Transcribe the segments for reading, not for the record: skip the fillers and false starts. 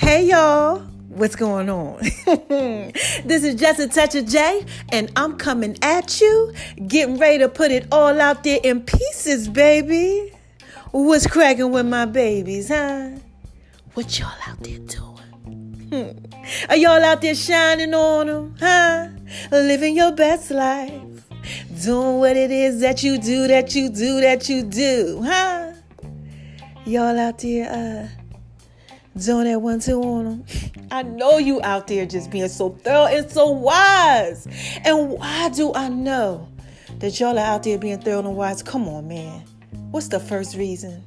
Hey y'all, what's going on? This is Just a Touch of J, and I'm coming at you, getting ready to put it all out there in pieces, baby. What's cracking with my babies, huh? What y'all out there doing? Are y'all out there shining on them, huh? Living your best life, doing what it is that you do, huh? Y'all out there, doing that 1-2 on them. I know you out there just being so thorough and so wise. And why do I know that y'all are out there being thorough and wise? Come on, man. What's the first reason?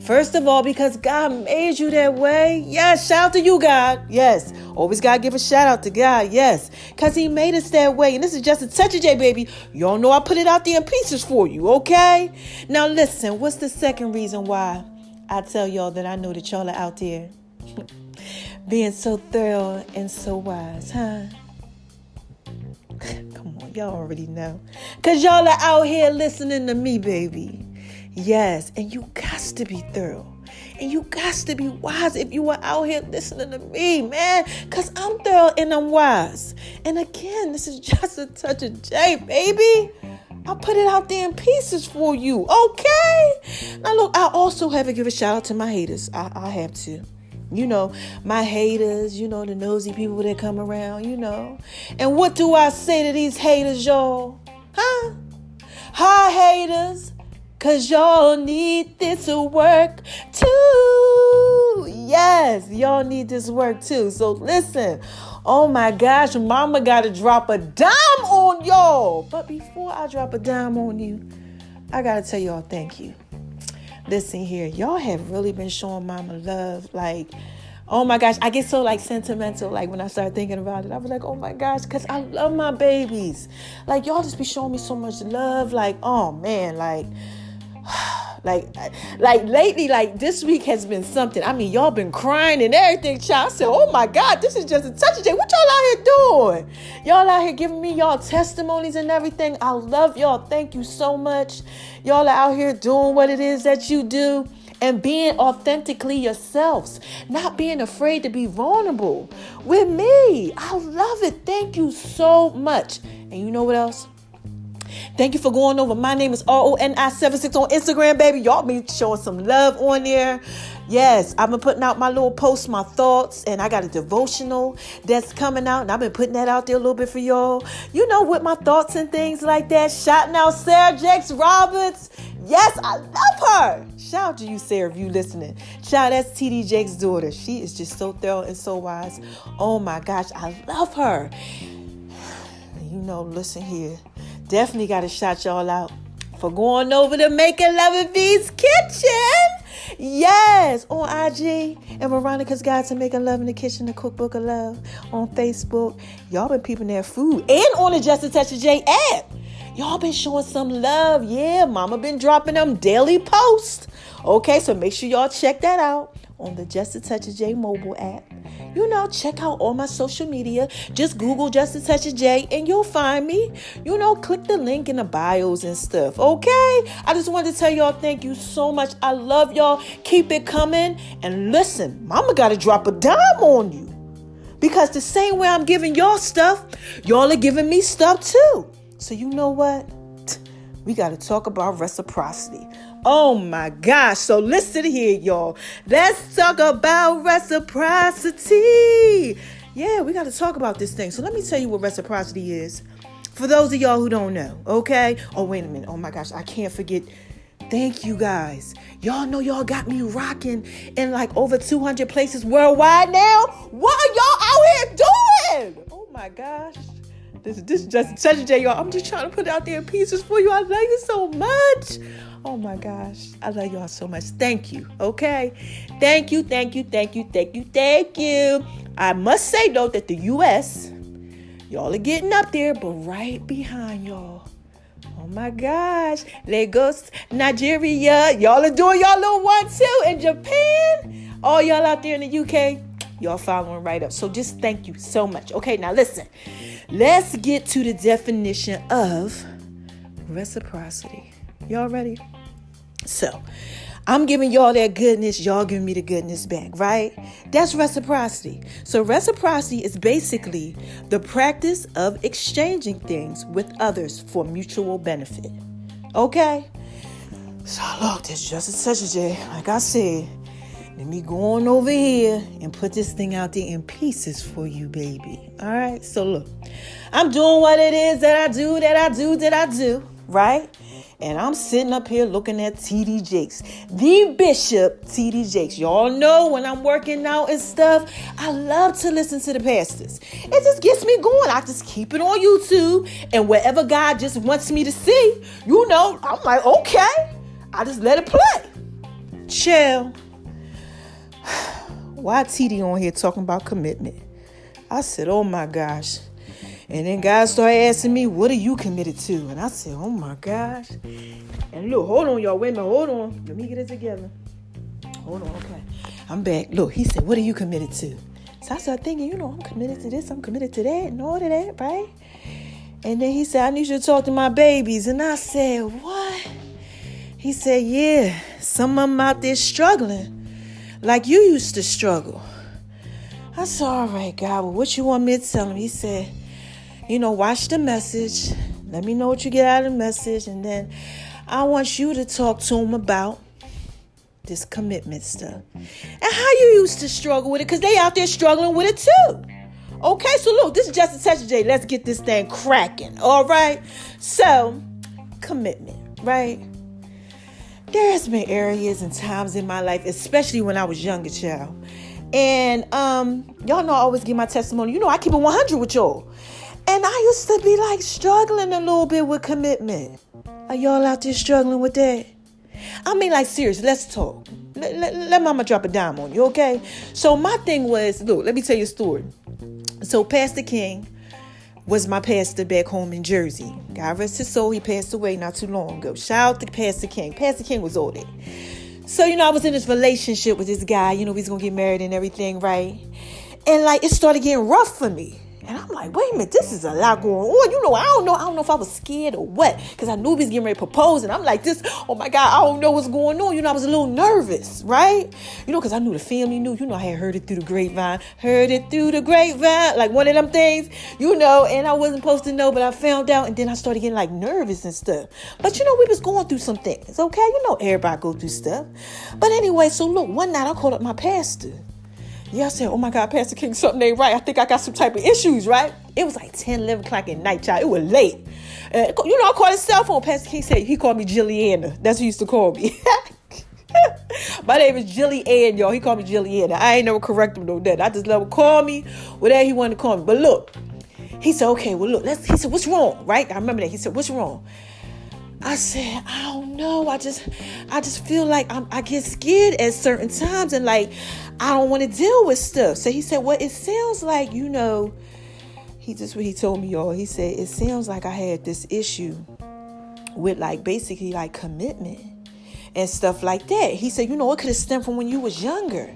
First of all, because God made you that way. Yes, shout out to you, God. Yes, always gotta give a shout out to God. Yes, because he made us that way. And this is Just a Touch of J, baby. Y'all know I put it out there in pieces for you, okay? Now listen, what's the second reason why I tell y'all that I know that y'all are out there being so thorough and so wise, huh? Come on, y'all already know. Because y'all are out here listening to me, baby. Yes, and you got to be thorough. And you got to be wise if you are out here listening to me, man. Because I'm thorough and I'm wise. And again, this is Just a Touch of J, baby. I'll put it out there in pieces for you, okay? Now, look, I also have to give a shout out to my haters. I have to. You know, my haters, you know, the nosy people that come around, you know. And what do I say to these haters, y'all? Huh? Hi, haters. Because y'all need this work too. Yes, y'all need this work too. So listen. Oh my gosh, mama got to drop a dime on y'all. But before I drop a dime on you, I got to tell y'all thank you. Listen here, y'all have really been showing mama love. Like, oh my gosh, I get so like sentimental. Like when I start thinking about it, I was like, oh my gosh, because I love my babies. Like y'all just be showing me so much love. Like, oh man, like lately, like this week has been something. I mean, y'all been crying and everything, child. I said, oh my God, this is Just a Touch of J. What y'all out here doing? Y'all out here giving me y'all testimonies and everything. I love y'all. Thank you so much. Y'all are out here doing what it is that you do and being authentically yourselves, not being afraid to be vulnerable with me. I love it. Thank you so much. And you know what else? Thank you for going over. My name is RONI76 on Instagram, baby. Y'all been showing some love on there. Yes, I've been putting out my little posts, my thoughts, and I got a devotional that's coming out, and I've been putting that out there a little bit for y'all. You know, with my thoughts and things like that. Shouting out Sarah Jakes Roberts. Yes, I love her. Shout out to you, Sarah, if you listening. Shout out, that's TD Jake's daughter. She is just so thorough and so wise. Oh my gosh, I love her. You know, listen here. Definitely got to shout y'all out for going over to Making Love in V's Kitchen. Yes, on IG. And Veronica's Guide to Making Love in the Kitchen, the Cookbook of Love on Facebook. Y'all been peeping their food. And on the Just a Touch of J app. Y'all been showing some love. Yeah, mama been dropping them daily posts. Okay, so make sure y'all check that out on the Just a Touch of J mobile app. You know, check out all my social media. Just Google Just a Touch of J and you'll find me. You know, click the link in the bios and stuff, okay? I just wanted to tell y'all thank you so much. I love y'all. Keep it coming. And listen, mama got to drop a dime on you. Because the same way I'm giving y'all stuff, y'all are giving me stuff too. So you know what? We got to talk about reciprocity. Oh my gosh. So listen here, y'all. Let's talk about reciprocity. Yeah, we got to talk about this thing. So let me tell you what reciprocity is. For those of y'all who don't know, okay? Oh, wait a minute. Oh my gosh. I can't forget. Thank you guys. Y'all know y'all got me rocking in like over 200 places worldwide now. What are y'all out here doing? Oh my gosh. This is Just a Touch of J, y'all. I'm just trying to put it out there in pieces for you. I love you so much. Oh my gosh. I love y'all so much. Thank you. Okay. Thank you. I must say though that the US, y'all are getting up there, but right behind y'all. Oh my gosh. Lagos, Nigeria. Y'all are doing y'all little one too. In Japan. All y'all out there in the UK. Y'all following right up. So just thank you so much. Okay, now listen. Let's get to the definition of reciprocity. Y'all ready? So, I'm giving y'all that goodness, y'all giving me the goodness back, right? That's reciprocity. So reciprocity is basically the practice of exchanging things with others for mutual benefit. Okay? So look, this is just such a day. Like I said, let me go on over here and put this thing out there in pieces for you, baby. All right? So look, I'm doing what it is that I do, right? And I'm sitting up here looking at T.D. Jakes, the Bishop T.D. Jakes. Y'all know when I'm working out and stuff, I love to listen to the pastors. It just gets me going. I just keep it on YouTube. And wherever God just wants me to see, I'm like, okay. I just let it play. Chill. Why T.D. on here talking about commitment? I said, oh my gosh. And then God started asking me, what are you committed to? And I said, oh my gosh. And look, hold on, y'all. Wait a minute. Hold on. Let me get it together. Hold on. Okay. I'm back. Look, he said, what are you committed to? So I started thinking, I'm committed to this. I'm committed to that and all of that, right? And then he said, I need you to talk to my babies. And I said, what? He said, yeah, some of them out there struggling like you used to struggle. I said, all right, God, well, what you want me to tell him? He said, watch the message. Let me know what you get out of the message. And then I want you to talk to him about this commitment stuff. And how you used to struggle with it, because they out there struggling with it too. Okay, so look, this is just a touch of J. Let's get this thing cracking. All right. So, commitment, right? There's been areas and times in my life, especially when I was younger, child. And y'all know I always give my testimony. I keep it 100 with y'all. And I used to be like struggling a little bit with commitment. Are y'all out there struggling with that? I mean, like, seriously, let's talk. Let mama drop a dime on you, okay? So my thing was, look, let me tell you a story. So Pastor King was my pastor back home in Jersey. God rest his soul. He passed away not too long ago. Shout out to Pastor King. Pastor King was all that. So, I was in this relationship with this guy. We was going to get married and everything, right? And, it started getting rough for me. And I'm like, wait a minute, this is a lot going on. I don't know if I was scared or what, because I knew he was getting ready to propose. And I'm like, oh my God, I don't know what's going on. I was a little nervous, right? Because I knew the family knew, I had heard it through the grapevine, like one of them things, and I wasn't supposed to know, but I found out. And then I started getting nervous and stuff. But, we was going through some things, okay? Everybody go through stuff. But anyway, so look, one night I called up my pastor. Yeah, I said, oh my God, Pastor King, something ain't right. I think I got some type of issues, right? It was like 10, 11 o'clock at night, child. It was late. I called his cell phone. Pastor King said, he called me Jilliana. That's what he used to call me. My name is Jillian, y'all. He called me Jilliana. I ain't never correct him, no that. I just let him call me whatever he wanted to call me. But look, he said, okay, well, look, he said, what's wrong, right? I remember that. He said, what's wrong? I said, I don't know. I just feel like I get scared at certain times and I don't want to deal with stuff. So he said, well, it sounds like, what he told me, y'all. He said, it sounds like I had this issue with basically commitment and stuff like that. He said, it could have stemmed from when you was younger.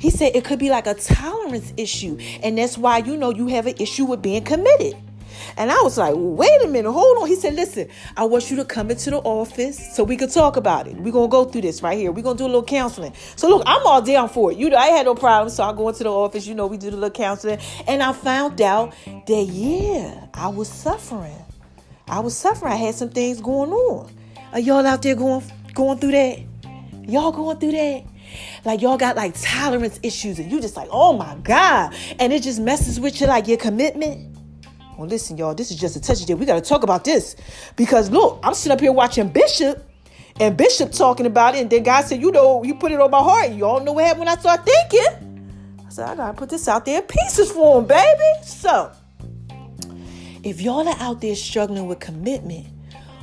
He said, it could be a tolerance issue. And that's why, you have an issue with being committed. And I was like, wait a minute, hold on. He said, listen, I want you to come into the office so we could talk about it. We're going to go through this right here. We're going to do a little counseling. So look, I'm all down for it. I had no problem. So I go into the office, we do the little counseling. And I found out that, yeah, I was suffering. I had some things going on. Are y'all out there going through that? Y'all going through that? Y'all got tolerance issues and you just oh my God. And it just messes with your commitment. Well, listen, y'all, this is just a touch of it. We got to talk about this because, look, I'm sitting up here watching Bishop and Bishop talking about it. And then God said, you put it on my heart. You all know what happened when I started thinking. I said, I got to put this out there in pieces for him, baby. So if y'all are out there struggling with commitment,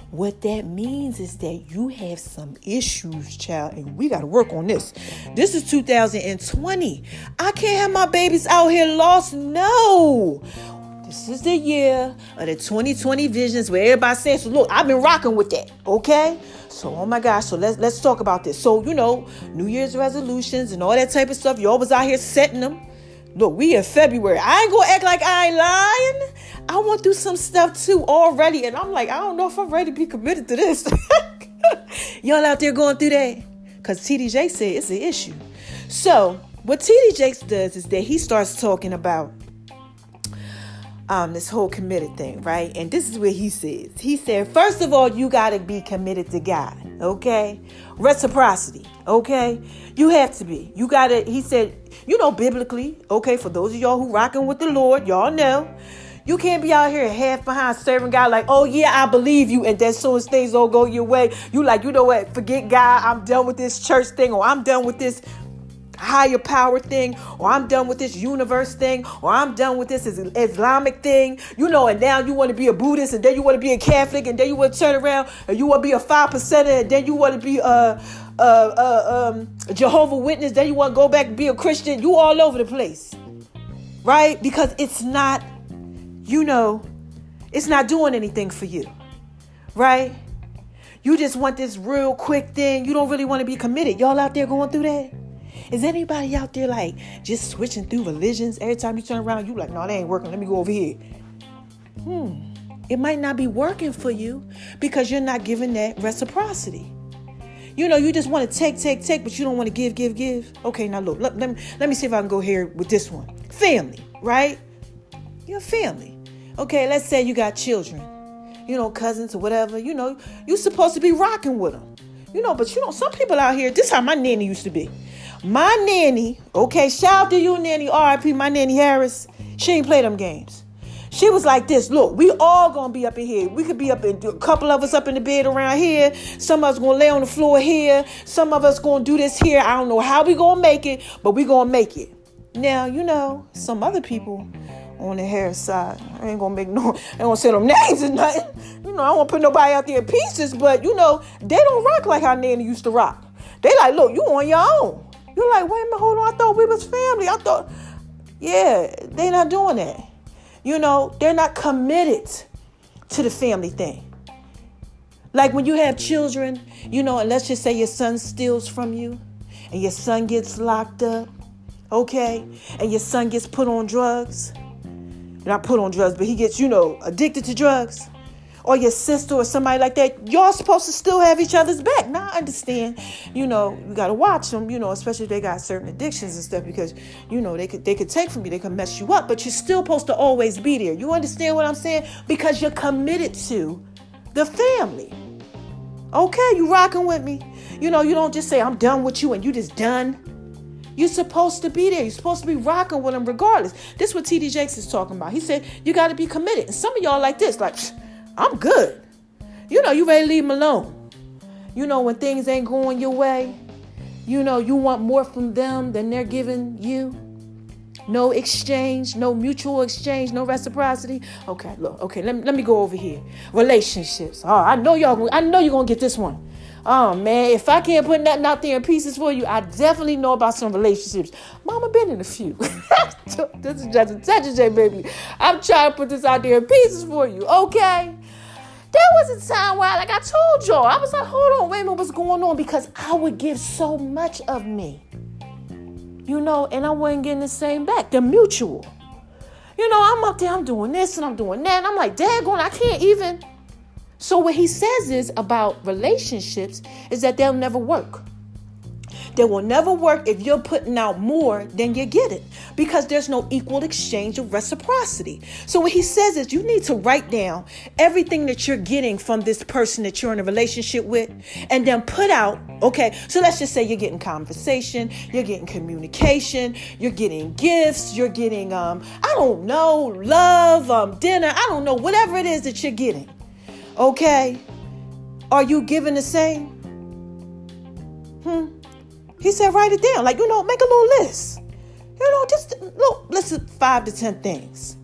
what that means is that you have some issues, child, and we got to work on this. This is 2020. I can't have my babies out here lost. No. This is the year of the 2020 visions where everybody says, so look, I've been rocking with that, okay? So, oh my gosh, so let's talk about this. So, New Year's resolutions and all that type of stuff, y'all was out here setting them. Look, we in February. I ain't gonna act like I ain't lying. I went through some stuff too already, and I'm like, I don't know if I'm ready to be committed to this. Y'all out there going through that? Because TD Jakes said it's an issue. So what TD Jakes does is that he starts talking about this whole committed thing, right? And this is what he says. He said, first of all, you got to be committed to God, okay? Reciprocity, okay? You have to be. You got to, he said, biblically, okay, for those of y'all who rocking with the Lord, y'all know, you can't be out here half behind serving God like, oh yeah, I believe you. And then soon as things don't go your way, you like, you know what, forget God, I'm done with this church thing, or I'm done with this higher power thing, or I'm done with this universe thing, or I'm done with this Islamic thing, and now you want to be a Buddhist, and then you want to be a Catholic, and then you want to turn around and you want to be a 5%er, and then you want to be a Jehovah's Witness, then you want to go back and be a Christian. You all over the place, right? Because it's not, it's not doing anything for you, right? You just want this real quick thing. You don't really want to be committed. Y'all out there going through that? Is anybody out there like just switching through religions? Every time you turn around, you like, no, that ain't working. Let me go over here. It might not be working for you because you're not giving that reciprocity. You just want to take, but you don't want to give. Okay, now look, let me see if I can go here with this one. Family, right? Your family. Okay, let's say you got children, cousins or whatever. You're supposed to be rocking with them. But some people out here, this is how my nanny used to be. My nanny, okay, shout out to you, nanny, R.I.P., my nanny Harris. She ain't play them games. She was like this. Look, we all gonna be up in here. We could be up in, a couple of us up in the bed around here. Some of us gonna lay on the floor here. Some of us gonna do this here. I don't know how we gonna make it, but we gonna make it. Now, some other people on the Harris side, I ain't gonna say them names or nothing. I don't want to put nobody out there in pieces, but they don't rock like how Nanny used to rock. They like, look, you on your own. You're like, wait a minute, hold on. I thought we was family. Yeah, they not doing that. They're not committed to the family thing. Like when you have children, and let's just say your son steals from you and your son gets locked up, okay? And your son gets put on drugs. Not put on drugs, but he gets, addicted to drugs. Or your sister or somebody like that. Y'all supposed to still have each other's back. Now I understand, you got to watch them, especially if they got certain addictions and stuff, because, they could take from you. They could mess you up, but you're still supposed to always be there. You understand what I'm saying? Because you're committed to the family. Okay, you rocking with me. You don't just say, I'm done with you and you just done. You're supposed to be there. You're supposed to be rocking with them regardless. This is what TD Jakes is talking about. He said, you got to be committed. And some of y'all like this, like, I'm good. You ready to leave them alone. When things ain't going your way, you want more from them than they're giving you. No exchange, no mutual exchange, no reciprocity. Okay, look, let me go over here. Relationships. Oh, I know you're going to get this one. Oh, man, if I can't put nothing out there in pieces for you, I definitely know about some relationships. Mama been in a few. This is just a Saturday, baby. I'm trying to put this out there in pieces for you, okay? There was a time where, like I told y'all, I was like, hold on, wait a minute, what's going on? Because I would give so much of me, and I wasn't getting the same back, the mutual. I'm up there, I'm doing this and I'm doing that. And I'm like, daggone, I can't even. So what he says is about relationships is that they'll never work. They will never work if you're putting out more than you're getting, because there's no equal exchange of reciprocity. So what he says is you need to write down everything that you're getting from this person that you're in a relationship with, and then put out, okay, so let's just say you're getting conversation, you're getting communication, you're getting gifts, you're getting, I don't know, love, dinner, I don't know, whatever it is that you're getting. Okay, are you giving the same? He said, write it down. Like, make a little list. Just a little list of 5 to 10 things.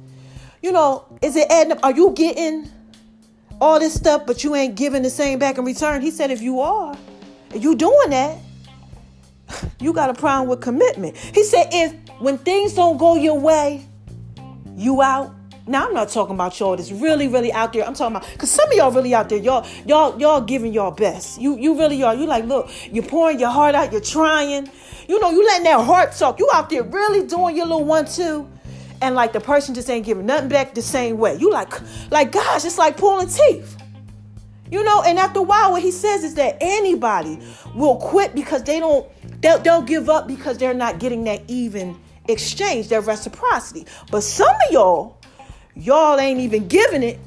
Is it adding up? Are you getting all this stuff, but you ain't giving the same back in return? He said, if you are, and you doing that, you got a problem with commitment. He said, when things don't go your way, you out. Now, I'm not talking about y'all that's really, really out there. I'm talking about, because some of y'all really out there, y'all giving y'all best. You really are. You like, look, you're pouring your heart out. You're trying. You letting that heart talk. You out there really doing your little 1-2. And like the person just ain't giving nothing back the same way. You like, gosh, it's like pulling teeth. And after a while, what he says is that anybody will quit because they'll give up because they're not getting that even exchange, that reciprocity. But some of y'all ain't even giving it,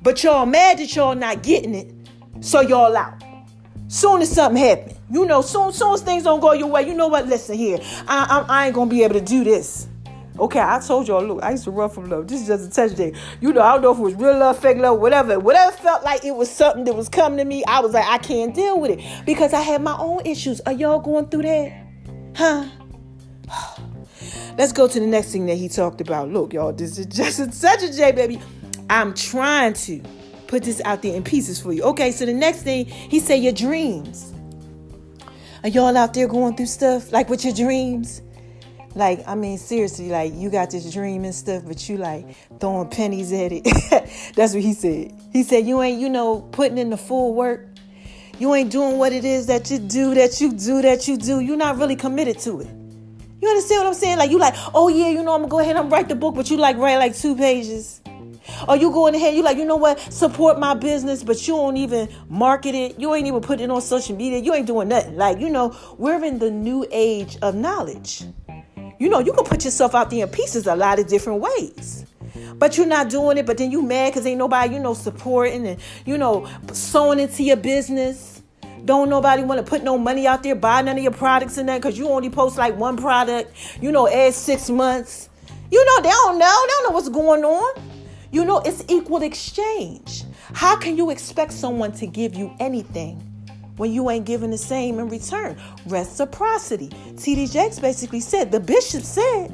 but y'all mad that y'all not getting it, so y'all out. Soon as something happens, soon as things don't go your way, you know what? Listen here, I ain't gonna be able to do this. Okay, I told y'all, look, I used to run from love. This is just a touch day. I don't know if it was real love, fake love, whatever felt like it was something that was coming to me. I was like, I can't deal with it because I had my own issues. Are y'all going through that? Huh? Let's go to the next thing that he talked about. Look, y'all, this is just a touch of J, baby. I'm trying to put this out there in pieces for you. Okay, so the next thing, he said your dreams. Are y'all out there going through stuff like with your dreams? Like, I mean, seriously, like you got this dream and stuff, but you like throwing pennies at it. That's what he said. He said, you ain't, putting in the full work. You ain't doing what it is that you do. You're not really committed to it. You understand what I'm saying? Like, you like, oh yeah, I'm going to go ahead and write the book, but you like write like 2 pages. Or you going ahead, you like, you know what, support my business, but you don't even market it. You ain't even put it on social media. You ain't doing nothing. Like, we're in the new age of knowledge. You can put yourself out there in pieces a lot of different ways. But you're not doing it, but then you mad because ain't nobody, supporting and, sewing into your business. Don't nobody want to put no money out there, buy none of your products and that because you only post like one product, every 6 months. They don't know what's going on. It's equal exchange. How can you expect someone to give you anything when you ain't giving the same in return? Reciprocity. T.D. Jakes basically said, the bishop said,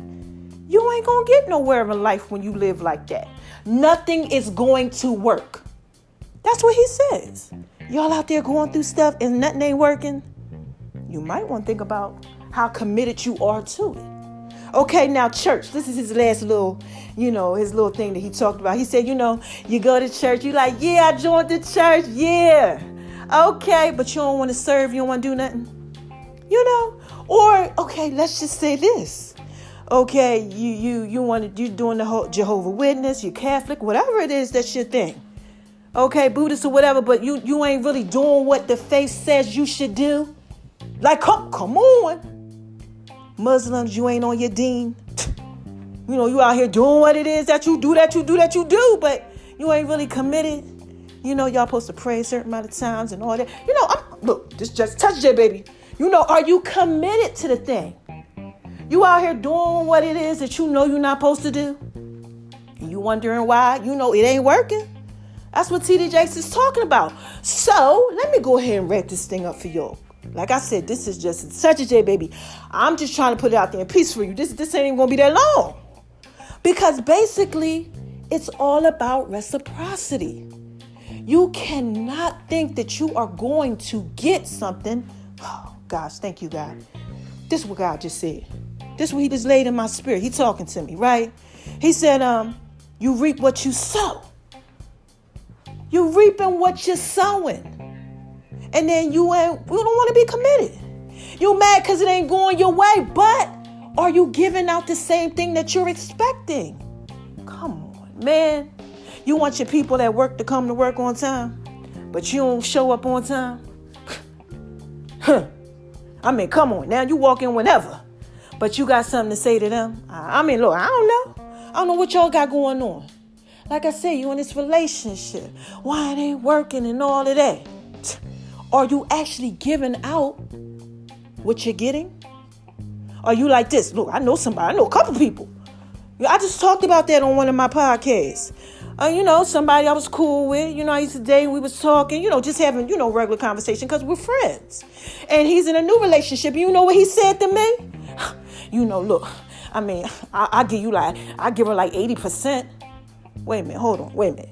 you ain't going to get nowhere in life when you live like that. Nothing is going to work. That's what he says. Y'all out there going through stuff and nothing ain't working. You might want to think about how committed you are to it. Okay, now church, this is his last little, his little thing that he talked about. He said, you go to church, you like, yeah, I joined the church, yeah. Okay, but you don't want to serve, you don't want to do nothing, Or, okay, let's just say this. Okay, you doing the whole Jehovah Witness, you Catholic, whatever it is, that's your thing. Okay, Buddhist or whatever, but you ain't really doing what the faith says you should do. Like, come on. Muslims, you ain't on your deen. You out here doing what it is that you do, but you ain't really committed. Y'all supposed to pray a certain amount of times and all that. Look, this just touch J, baby. Are you committed to the thing? You out here doing what it is that you're not supposed to do? And you wondering why? It ain't working. That's what T.D. Jakes is talking about. So let me go ahead and wrap this thing up for y'all. Like I said, this is just such a J, baby. I'm just trying to put it out there in peace for you. This ain't even going to be that long. Because basically, it's all about reciprocity. You cannot think that you are going to get something. Oh, gosh, thank you, God. This is what God just said. This is what he just laid in my spirit. He talking to me, right? He said, you reap what you sow. You reaping what you're sowing. And then you don't want to be committed. You mad because it ain't going your way, but are you giving out the same thing that you're expecting? Come on, man. You want your people that work to come to work on time, but you don't show up on time? I mean, come on. Now you walk in whenever, but you got something to say to them. I mean, look, I don't know. I don't know what y'all got going on. Like I said, you in this relationship. Why it ain't working and all of that? Are you actually giving out what you're getting? Are you like this? Look, I know a couple people. I just talked about that on one of my podcasts. Somebody I was cool with, I used to date, we was talking, just having, regular conversation because we're friends. And he's in a new relationship. You know what he said to me? Look, I mean, I give her like 80%. Wait a minute.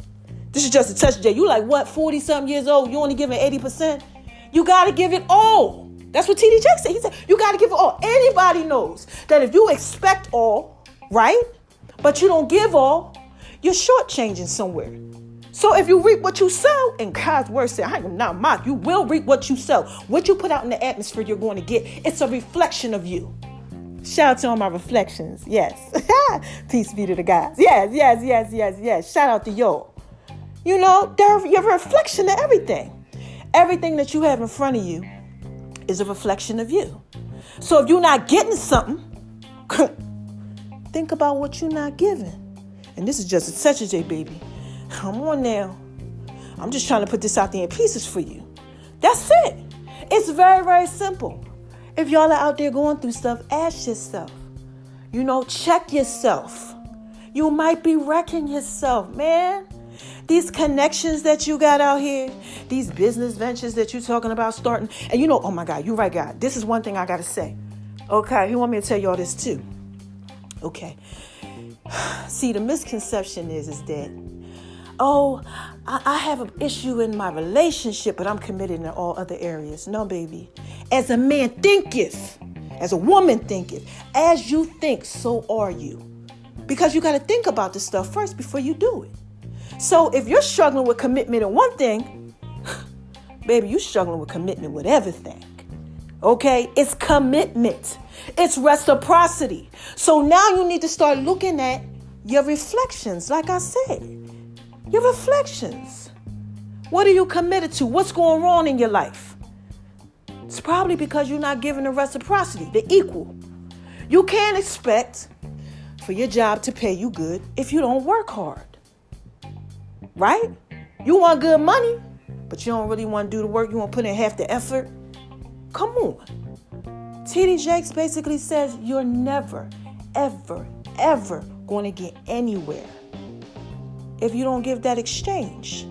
This is just a touch, Jay. You like what, 40-something years old? You only giving 80%? You got to give it all. That's what T.D. Jakes said. He said, you got to give it all. Anybody knows that if you expect all, right, but you don't give all, you're shortchanging somewhere. So if you reap what you sow, and God's word said, I am not mocked, you will reap what you sow. What you put out in the atmosphere, you're going to get. It's a reflection of you. Shout out to all my reflections. Yes. Peace be to the guys. Yes. Shout out to y'all. You know, you're a reflection of everything. Everything that you have in front of you is a reflection of you. So if you're not getting something, think about what you're not giving. And this is just such a J, baby. Come on now. I'm just trying to put this out there in pieces for you. That's it. It's very, very simple. If y'all are out there going through stuff, ask yourself. You know, check yourself. You might be wrecking yourself, man. These connections that you got out here, these business ventures that you're talking about starting. And you know, oh my God, you're right, God. This is one thing I got to say. Okay, he want me to tell y'all this too. Okay. See, the misconception is that, I have an issue in my relationship, but I'm committed in all other areas. No, baby. As a man thinketh, as a woman thinketh, as you think, so are you. Because you got to think about this stuff first before you do it. So if you're struggling with commitment in one thing, baby, you're struggling with commitment with everything. Okay? It's commitment. It's reciprocity. So now you need to start looking at your reflections, like I said. Your reflections. What are you committed to? What's going on in your life? It's probably because you're not giving the reciprocity, the equal. You can't expect for your job to pay you good if you don't work hard. Right? You want good money, but you don't really want to do the work. You want to put in half the effort. Come on. T.D. Jakes basically says you're never, ever, ever going to get anywhere if you don't give that exchange.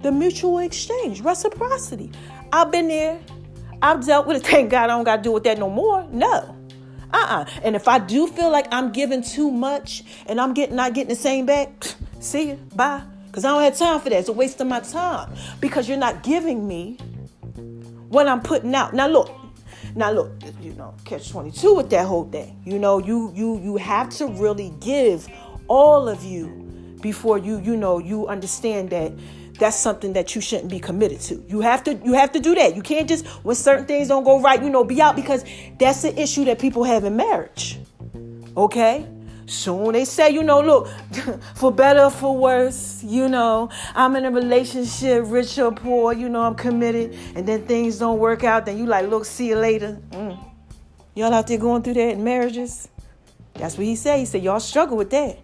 The mutual exchange, reciprocity. I've been there. I've dealt with it. Thank God I don't got to deal with that no more. No. And if I do feel like I'm giving too much and I'm not getting the same back, see you. Bye. Because I don't have time for that. It's a waste of my time. Because you're not giving me what I'm putting out. Now look, you know, catch 22 with that whole thing. You know, you have to really give all of you before you understand that that's something that you shouldn't be committed to. You have to do that. You can't just, when certain things don't go right, be out, because that's the issue that people have in marriage. Okay? Soon they say, look, for better or for worse, I'm in a relationship, rich or poor, I'm committed, and then things don't work out, then you like, look, see you later. Y'all out there going through that in marriages? That's what he said. He said, y'all struggle with that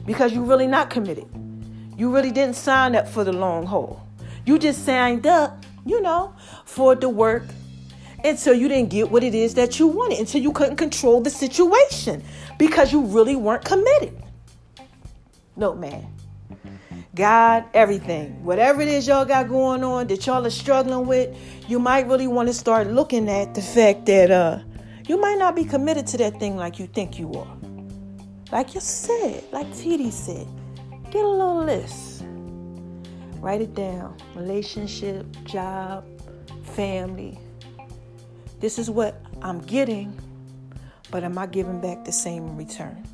because you're really not committed. You really didn't sign up for the long haul. You just signed up, for the work until you didn't get what it is that you wanted, until you couldn't control the situation because you really weren't committed. No, man. God, everything, whatever it is y'all got going on that y'all are struggling with, you might really want to start looking at the fact that you might not be committed to that thing like you think you are. Like you said, like TD said, get a little list. Write it down. Relationship, job, family. This is what I'm getting, but am I giving back the same in return?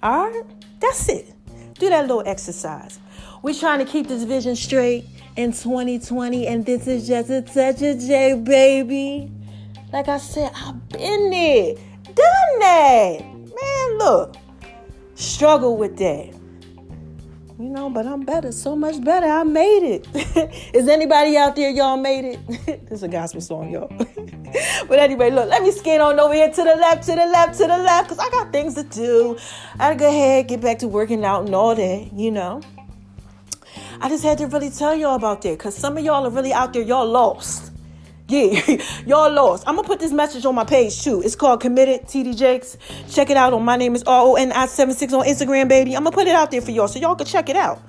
All right? That's it. Do that little exercise. We're trying to keep this vision straight in 2020, and this is just a touch of J, baby. Like I said, I've been there, done that. Man, look, struggle with that. But I'm better, so much better. I made it. Is anybody out there, y'all made it? This is a gospel song, y'all. But anyway, look, let me skate on over here to the left, because I got things to do. I gotta go ahead, get back to working out and all that, I just had to really tell y'all about that, because some of y'all are really out there, y'all lost. Yeah, y'all lost. I'm going to put this message on my page, too. It's called Committed, TD Jakes. Check it out on My Name is RONI76 on Instagram, baby. I'm going to put it out there for y'all so y'all can check it out.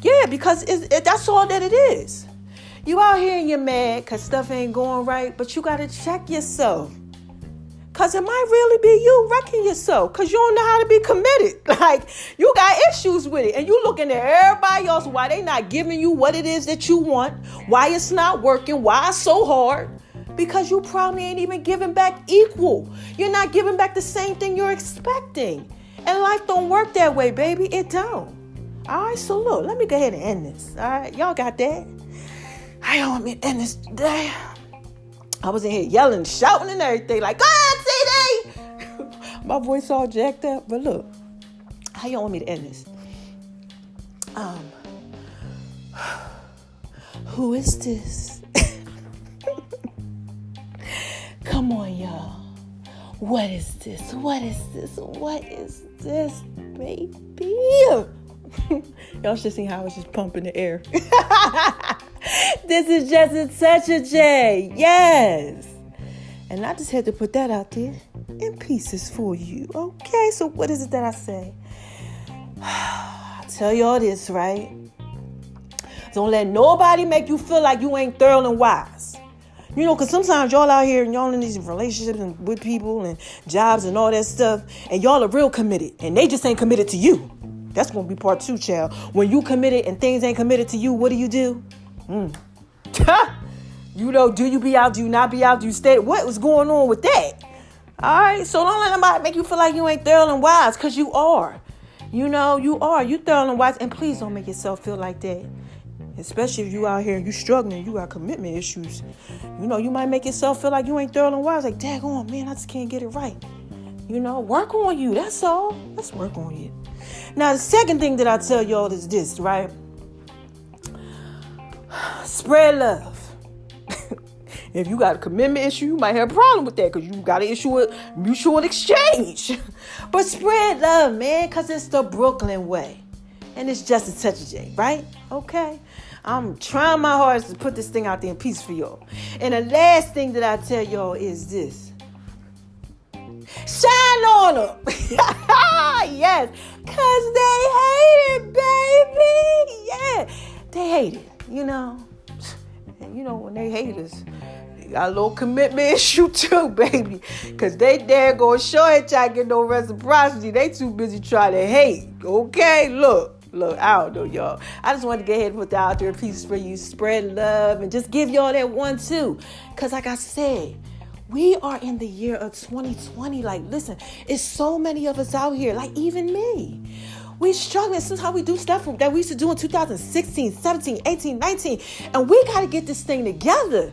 Yeah, because that's all that it is. You out here and you're mad because stuff ain't going right, but you got to check yourself. Because it might really be you wrecking yourself because you don't know how to be committed. Like, you got issues with it. And you looking at everybody else, why they not giving you what it is that you want, why it's not working, why it's so hard. Because you probably ain't even giving back equal. You're not giving back the same thing you're expecting. And life don't work that way, baby. It don't. All right, so look, let me go ahead and end this. All right, y'all got that? I don't want me to end this today. I was in here yelling, shouting and everything, like, go ahead, TD! My voice all jacked up. But look, how y'all want me to end this? Who is this? Come on, y'all. What is this? What is this? What is this, baby? Y'all should see how it's just pumping the air. This is just a touch of J. Yes. And I just had to put that out there in pieces for you. Okay, so what is it that I say? I'll tell y'all this, right? Don't let nobody make you feel like you ain't thorough and wise. You know, because sometimes y'all out here and y'all in these relationships and with people and jobs and all that stuff, and y'all are real committed, and they just ain't committed to you. That's going to be part 2, child. When you committed and things ain't committed to you, what do? You know, do you be out? Do you not be out? Do you stay? What was going on with that? All right, so don't let nobody make you feel like you ain't thorough and wise, because you are. You know, you are. You thorough and wise, and please don't make yourself feel like that. Especially if you out here and you struggling, you got commitment issues. You know, you might make yourself feel like you ain't thorough and wise. Like, daggone, man, I just can't get it right. You know, work on you. That's all. Let's work on you. Now, the second thing that I tell y'all is this, right? Spread love. If you got a commitment issue, you might have a problem with that because you got to issue a mutual exchange. But spread love, man, because it's the Brooklyn way. And it's just a touch of J, right? Okay. I'm trying my hardest to put this thing out there in peace for y'all. And the last thing that I tell y'all is this. Shine on them. Yes. Because they hate it, baby. Yeah. They hate it, you know. And you know, when they hate us, they got a little commitment issue too, baby. Because they dare go sure ain't trying to get no reciprocity. They too busy trying to hate. Okay? Look, I don't know, y'all. I just wanted to go ahead and put that out there in pieces for you. Spread love and just give y'all that one too. Because like I said, we are in the year of 2020. Like, listen, it's so many of us out here, like even me. We struggling since how we do stuff that we used to do in 2016, 17, 18, 19. And we got to get this thing together.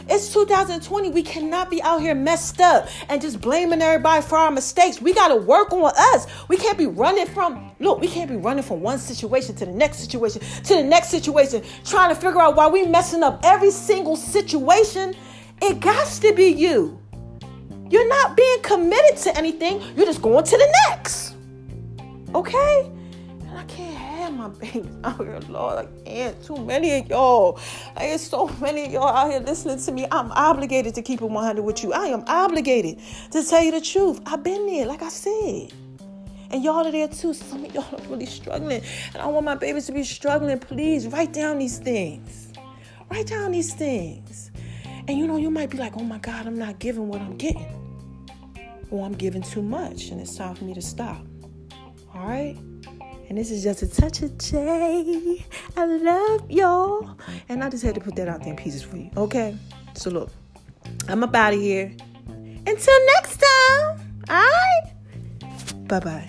It's 2020. We cannot be out here messed up and just blaming everybody for our mistakes. We got to work on us. We can't be running from one situation to the next situation, trying to figure out why we messing up every single situation. It got to be you. You're not being committed to anything. You're just going to the next. Okay? And I can't have my babies out here, Lord. I can't. Too many of y'all. There's so many of y'all out here listening to me. I'm obligated to keep it 100 with you. I am obligated to tell you the truth. I've been there, like I said. And y'all are there too. Some of y'all are really struggling. And I want my babies to be struggling. Please write down these things. Write down these things. And you know, you might be like, oh my God, I'm not giving what I'm getting. Or I'm giving too much and it's time for me to stop. All right? And this is just a touch of J. I love y'all. And I just had to put that out there in pieces for you. Okay? So look, I'm up out of here. Until next time. All right? Bye-bye.